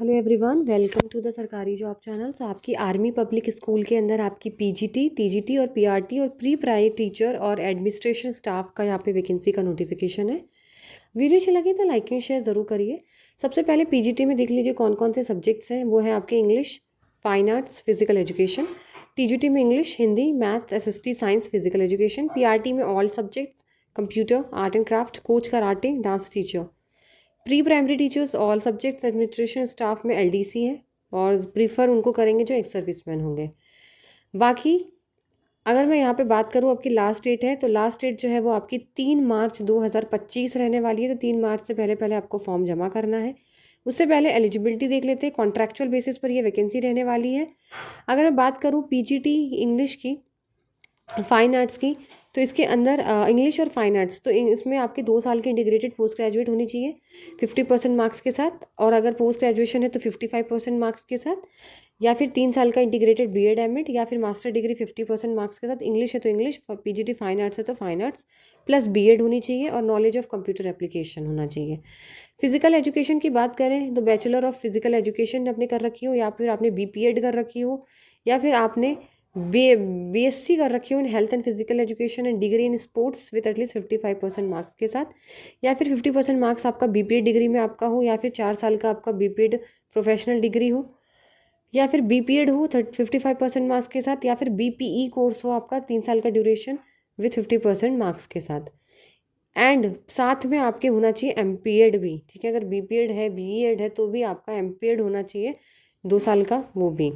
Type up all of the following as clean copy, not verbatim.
Hello everyone, welcome to the सरकारी job channel. So आपकी army public school के अंदर आपकी पीजीटी, टीजीटी और पीआरटी और प्री प्राइमरी टीचर और एडमिनिस्ट्रेशन स्टाफ का यहाँ पे वैकेंसी का नोटिफिकेशन है। वीडियो अच्छी लगी तो लाइक एंड शेयर ज़रूर करिए। सबसे पहले पीजीटी में देख लीजिए कौन कौन से सब्जेक्ट्स हैं। वो है आपके English, fine arts, physical education. TGT में English, Hindi, maths, SST, science, physical education. PRT में all subjects, computer, art and craft, coach karate, dance teacher. Pre primary teachers all subjects, administration staff में LDC है और prefer उनको करेंगे जो ex serviceman होंगे। बाकी अगर मैं यहाँ पे बात करूँ, आपकी लास्ट डेट है तो लास्ट डेट जो है वो आपकी 3 मार्च 2025 रहने वाली है। तो 3 मार्च से पहले पहले आपको फॉर्म जमा करना है। उससे पहले एलिजिबिलिटी देख लेते हैं। कॉन्ट्रैक्चुअल बेसिस पर ये वैकेंसी रहने वाली है। अगर मैं बात करूँ पीजीटी इंग्लिश की, फाइन आर्ट्स की, तो इसके अंदर इंग्लिश और फाइन आर्ट्स, तो इसमें आपके 2 साल की इंटीग्रेटेड पोस्ट ग्रेजुएट होनी चाहिए 50% मार्क्स के साथ, और अगर पोस्ट ग्रेजुएशन है तो 55% मार्क्स के साथ, या फिर 3 साल का इंटीग्रेटेड बीएड एमएड, या फिर मास्टर डिग्री 50% मार्क्स के साथ। इंग्लिश है तो इंग्लिश, पीजीटी फाइन आर्ट्स है तो फाइन आर्ट्स प्लस बीएड होनी चाहिए और नॉलेज ऑफ कंप्यूटर एप्लीकेशन होना चाहिए। फिजिकल एजुकेशन की बात करें तो बैचलर ऑफ फिजिकल एजुकेशन आपने कर रखी हो, या फिर आपने बीपीएड कर रखी हो, या फिर आपने बीएससी कर रखी हो in health and physical education and degree in sports with at least 55% marks के साथ, या फिर 50% मार्क्स आपका बीपीएड डिग्री में आपका हो, या फिर 4 साल का आपका बीपीएड प्रोफेशनल डिग्री हो, या फिर बीपीएड हो 55% मार्क्स के साथ, या फिर बीपीई कोर्स हो आपका 3 साल का ड्यूरेशन विथ 50% मार्क्स के साथ। एंड साथ में आपके होना चाहिए एमपीएड भी, ठीक है। अगर बीपीएड है, बीईएड है, तो भी आपका एमपीएड होना चाहिए 2 साल का, वो भी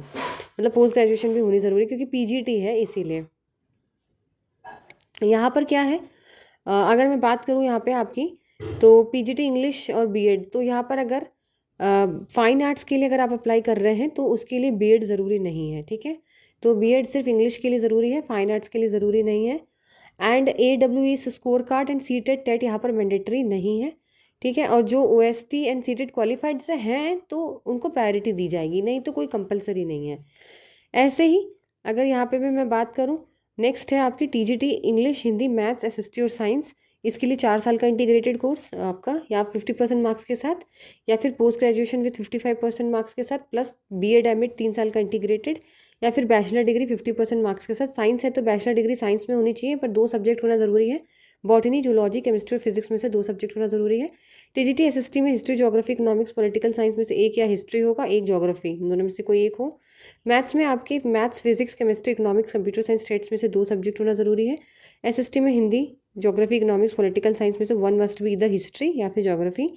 मतलब पोस्ट ग्रेजुएशन भी होनी ज़रूरी, क्योंकि पीजीटी है इसीलिए। यहाँ पर क्या है, अगर मैं बात करूँ यहाँ पे आपकी, तो पीजीटी इंग्लिश और बीएड, तो यहाँ पर अगर फाइन आर्ट्स के लिए अगर आप अप्लाई कर रहे हैं तो उसके लिए बीएड ज़रूरी नहीं है, ठीक है। तो बीएड सिर्फ इंग्लिश के लिए ज़रूरी है, फाइन आर्ट्स के लिए ज़रूरी नहीं है। And AWS score card and CTET TET यहाँ पर मैंडेटरी नहीं है, ठीक है। और जो OST एंड सीटेट क्वालिफाइड से हैं तो उनको प्रायोरिटी दी जाएगी, नहीं तो कोई कंपलसरी नहीं है। ऐसे ही अगर यहाँ पे भी मैं बात करूँ, नेक्स्ट है आपकी TGT English, Hindi, maths, SST और साइंस। इसके लिए 4 साल का इंटीग्रेटेड कोर्स आपका, या 50% मार्क्स के साथ, या फिर पोस्ट ग्रेजुएशन विथ 55% मार्क्स के साथ प्लस बीएड एमएड 3 साल का इंटीग्रेटेड, या फिर बैचलर डिग्री 50% मार्क्स के साथ। साइंस है तो बैचलर डिग्री साइंस में होनी चाहिए, पर 2 सब्जेक्ट होना ज़रूरी है, बॉटनी, जूलॉजी, केमिस्ट्री और फिजिक्स में से 2 सब्जेक्ट होना ज़रूरी है। टीजीटी एसएसटी में history, geography, economics, political science में से एक या हिस्ट्री होगा, एक ज्योग्राफी, इन दोनों में से कोई एक हो। मैथ्स में आपके maths, physics, chemistry, economics, computer science, states में से 2 सब्जेक्ट होना ज़रूरी है। एसएसटी में Hindi, geography, economics, political science में से 1 मस्ट बी इधर हिस्ट्री या फिर ज्योग्राफी।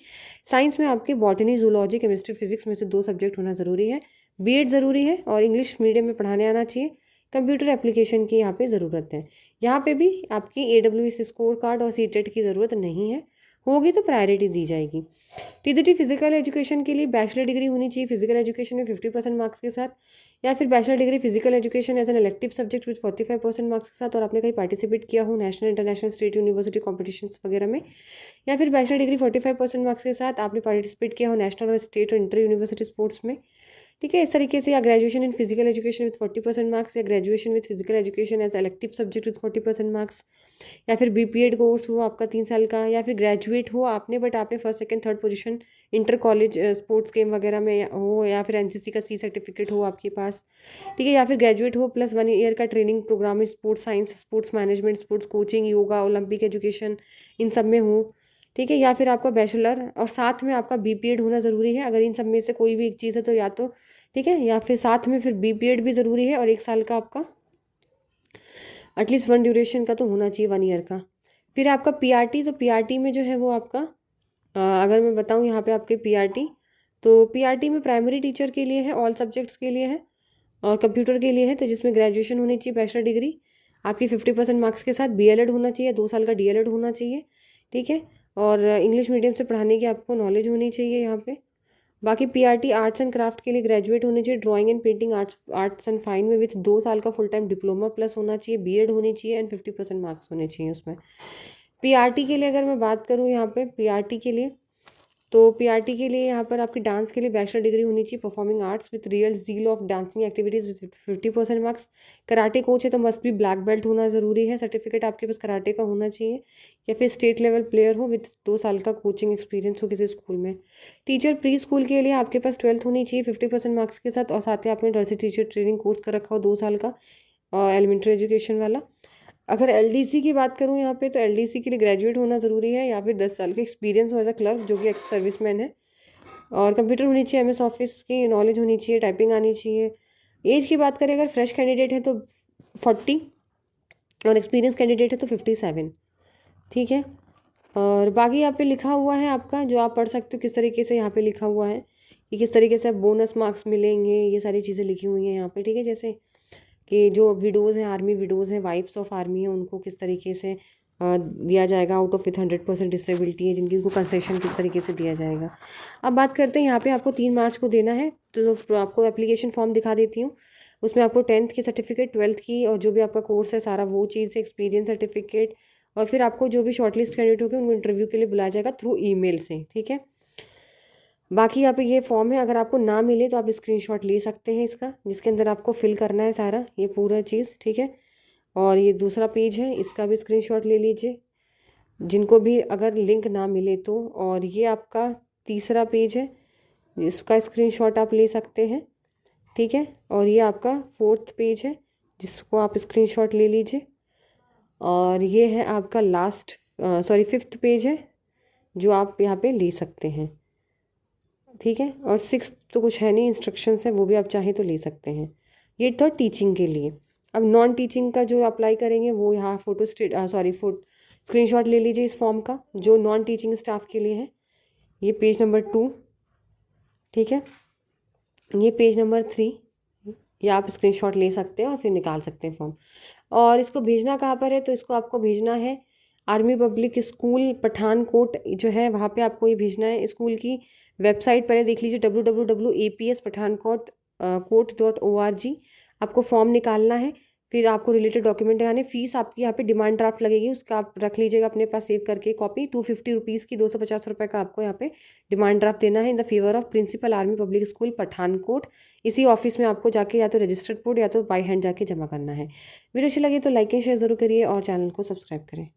साइंस में आपके बॉटनी, जूलॉजी, केमिस्ट्री, फिजिक्स में से 2 सब्जेक्ट होना ज़रूरी है। बीएड ज़रूरी है और इंग्लिश मीडियम में पढ़ाने आना चाहिए। कंप्यूटर एप्लीकेशन की यहाँ पे ज़रूरत है। यहाँ पे भी आपकी AWS स्कोर कार्ड और सीटेट की ज़रूरत नहीं है, होगी तो प्रायोरिटी दी जाएगी। टीजीटी फिजिकल एजुकेशन के लिए बैचलर डिग्री होनी चाहिए फिजिकल एजुकेशन में 50% मार्क्स के साथ, या फिर bachelor degree physical education as an elective subject with 45% marks के साथ, और आपने कहीं पार्टिसिपेट किया हो national, international, state university competitions वगैरह में। या फिर बैचलर डिग्री 45% मार्क्स के साथ आपने पार्टिसिपेट किया हो नेशनल और स्टेट और इंटर यूनिवर्सिटी स्पोर्ट्स में, ठीक है। इस तरीके से, या graduation in physical education with 40% marks, या graduation with physical education as elective subject with 40% marks, या फिर बीपीएड कोर्स हो आपका 3 साल का, या फिर ग्रेजुएट हो आपने बट आपने first second third position inter college sports game वगैरह में हो, या फिर एनसीसी का सी सर्टिफिकेट हो आपके पास, ठीक है। या फिर ग्रेजुएट हो प्लस 1 ईयर का training programme in sports science, sports management, sports coaching, yoga, olympic education, इन सब में हो, ठीक है। या फिर आपका बैचलर और साथ में आपका बीपीएड होना ज़रूरी है। अगर इन सब में से कोई भी एक चीज़ है तो या तो, ठीक है, या फिर साथ में फिर बीपीएड भी ज़रूरी है, और 1 साल का आपका एटलीस्ट 1 ड्यूरेशन का तो होना चाहिए, 1 ईयर का। फिर आपका पीआरटी, तो पीआरटी में जो है वो आपका, अगर मैं बताऊँ यहाँ पे आपके पीआरटी, तो पीआरटी में प्राइमरी टीचर के लिए है, ऑल सब्जेक्ट्स के लिए है और कंप्यूटर के लिए है, तो जिसमें ग्रेजुएशन होनी चाहिए बैचलर डिग्री आपकी 50% मार्क्स के साथ, बीएलएड होना चाहिए, 2 साल का डीएलएड होना चाहिए, ठीक है। और इंग्लिश मीडियम से पढ़ाने की आपको नॉलेज होनी चाहिए यहाँ पे। बाकी पीआरटी आर्ट्स एंड क्राफ्ट के लिए ग्रेजुएट होने चाहिए, drawing and painting arts and fine में विथ 2 साल का फुल टाइम डिप्लोमा प्लस होना चाहिए, बीएड होनी चाहिए एंड 50% मार्क्स होने चाहिए उसमें। पीआरटी के लिए अगर मैं बात करूँ यहाँ पे, पीआरटी के लिए तो पीआरटी के लिए यहाँ पर आपकी डांस के लिए बैचलर डिग्री होनी चाहिए performing arts with real zeal of dancing activities with 50% marks. Karate coach है तो मस्ट भी ब्लैक बेल्ट होना ज़रूरी है, सर्टिफिकेट आपके पास कराटे का होना चाहिए, या फिर स्टेट लेवल प्लेयर हो विद 2 साल का कोचिंग एक्सपीरियंस हो किसी स्कूल में। टीचर प्री स्कूल के लिए आपके पास 12th होनी चाहिए 50% मार्क्स के साथ, और साथ ही आपने नर्सरी टीचर ट्रेनिंग कोर्स कर रखा हो 2 साल का एलिमेंट्री एजुकेशन वाला। अगर एलडीसी की बात करूँ यहाँ पे, तो एलडीसी के लिए ग्रेजुएट होना ज़रूरी है, या फिर 10 साल का एक्सपीरियंस हो एज अ क्लर्क जो कि एक्स सर्विसमैन है, और कंप्यूटर होनी चाहिए, एमएस ऑफिस की नॉलेज होनी चाहिए, टाइपिंग आनी चाहिए। एज की बात करें अगर फ्रेश कैंडिडेट है तो 40, और एक्सपीरियंस कैंडिडेट है तो 57। ठीक है, और बाकी यहाँ पे लिखा हुआ है आपका, जो आप पढ़ सकते हो किस तरीके से यहाँ पे लिखा हुआ है कि किस तरीके से बोनस मार्क्स मिलेंगे, ये सारी चीज़ें लिखी हुई हैं यहाँ पे। ठीक है, जैसे कि जो विडोज़ हैं, आर्मी विडोज़ हैं, वाइफ्स ऑफ आर्मी हैं, उनको किस तरीके से दिया जाएगा आउट ऑफ विथ 100% डिसेबिलिटी है जिनकी, उनको कंसेशन किस तरीके से दिया जाएगा। अब बात करते हैं यहाँ पे आपको 3 मार्च को देना है, तो आपको एप्लीकेशन फॉर्म दिखा देती हूँ। उसमें आपको 10th की सर्टिफिकेट, 12th की, और जो भी आपका कोर्स है सारा वो चीज़, एक्सपीरियंस सर्टिफिकेट, और फिर आपको जो भी शॉर्टलिस्ट कैंडिडेट होंगे उनको इंटरव्यू के लिए बुलाया जाएगा थ्रू ईमेल से। ठीक है, बाकी यहाँ पे ये फॉर्म है, अगर आपको ना मिले तो आप स्क्रीनशॉट ले सकते हैं इसका, जिसके अंदर आपको फिल करना है सारा ये पूरा चीज़। ठीक है, और ये दूसरा पेज है, इसका भी स्क्रीनशॉट ले लीजिए जिनको भी अगर लिंक ना मिले तो। और ये आपका तीसरा पेज है, इसका स्क्रीनशॉट आप ले सकते हैं। ठीक है, और ये आपका 4th पेज है जिसको आप स्क्रीनशॉट ले लीजिए, और ये है आपका लास्ट 5th पेज है जो आप यहाँ पे ले सकते हैं। ठीक है, और 6th तो कुछ है नहीं, इंस्ट्रक्शंस है, वो भी आप चाहें तो ले सकते हैं। ये था टीचिंग के लिए। अब नॉन टीचिंग का जो अप्लाई करेंगे वो यहाँ स्क्रीनशॉट ले लीजिए इस फॉर्म का, जो नॉन टीचिंग स्टाफ के लिए है। ये पेज नंबर 2। ठीक है, ये पेज नंबर 3, या आप स्क्रीनशॉट ले सकते हैं और फिर निकाल सकते हैं फॉर्म। और इसको भेजना कहाँ पर है, तो इसको आपको भेजना है आर्मी पब्लिक स्कूल पठानकोट जो है वहाँ पे आपको ये भेजना है। स्कूल की वेबसाइट पहले देख लीजिए www.apspathankot.org। आपको फॉर्म निकालना है, फिर आपको रिलेटेड डॉक्यूमेंट लगाने। फीस आपकी यहाँ पे डिमांड ड्राफ्ट लगेगी, उसका आप रख लीजिएगा अपने पास सेव करके कॉपी। 250 रुपीज़ की, 250 रुपये का आपको यहाँ पे डिमांड ड्राफ्ट देना है in the favour of principal army public school Pathankot. इसी ऑफिस में आपको जाके या तो रजिस्टर्ड बोर्ड या तो बाई हैंड जाके जमा करना है। वीडियो अच्छी लगी तो लाइक एंड शेयर ज़रूर करिए और चैनल को सब्सक्राइब करें।